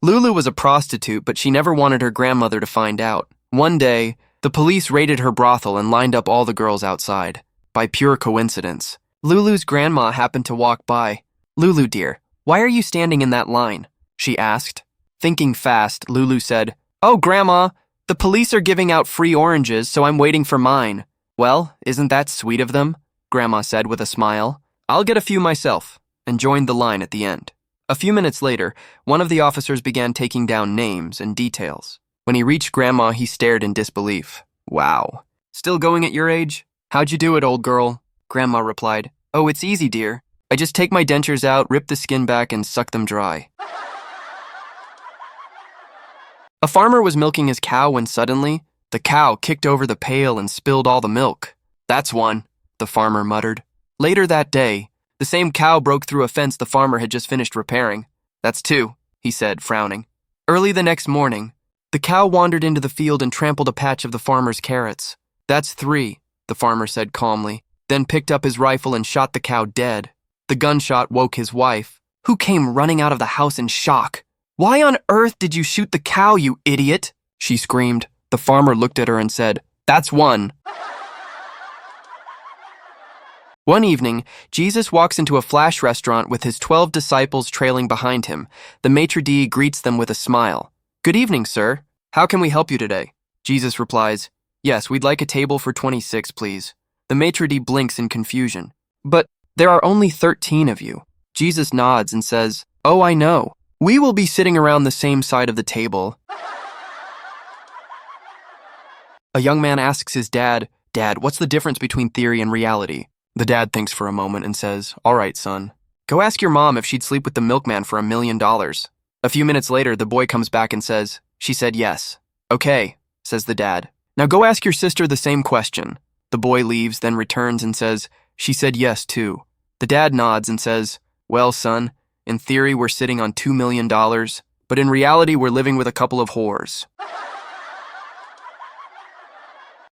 Lulu was a prostitute, but she never wanted her grandmother to find out. One day, the police raided her brothel and lined up all the girls outside. By pure coincidence, Lulu's grandma happened to walk by. "Lulu, dear, why are you standing in that line?" she asked. Thinking fast, Lulu said, "Oh, Grandma, the police are giving out free oranges, so I'm waiting for mine." "Well, isn't that sweet of them?" Grandma said with a smile. "I'll get a few myself," and joined the line at the end. A few minutes later, one of the officers began taking down names and details. When he reached Grandma, he stared in disbelief. "Wow. Still going at your age? How'd you do it, old girl?" Grandma replied, "Oh, it's easy, dear. I just take my dentures out, rip the skin back, and suck them dry." A farmer was milking his cow when suddenly, the cow kicked over the pail and spilled all the milk. "That's one," the farmer muttered. Later that day, the same cow broke through a fence the farmer had just finished repairing. "That's two," he said, frowning. Early the next morning, the cow wandered into the field and trampled a patch of the farmer's carrots. "That's three," the farmer said calmly, then picked up his rifle and shot the cow dead. The gunshot woke his wife, who came running out of the house in shock. "Why on earth did you shoot the cow, you idiot?" she screamed. The farmer looked at her and said, "That's one." One evening, Jesus walks into a flash restaurant with his 12 disciples trailing behind him. The maitre d' greets them with a smile. "Good evening, sir. How can we help you today?" Jesus replies, "Yes, we'd like a table for 26, please." The maitre d' blinks in confusion. "But there are only 13 of you." Jesus nods and says, "Oh, I know. We will be sitting around the same side of the table." A young man asks his dad, "Dad, what's the difference between theory and reality?" The dad thinks for a moment and says, "All right, son. Go ask your mom if she'd sleep with the milkman for $1 million. A few minutes later, the boy comes back and says, "She said yes." "Okay," says the dad. "Now go ask your sister the same question." The boy leaves, then returns and says, "She said yes, too." The dad nods and says, "Well, son, in theory we're sitting on $2 million, but in reality we're living with a couple of whores."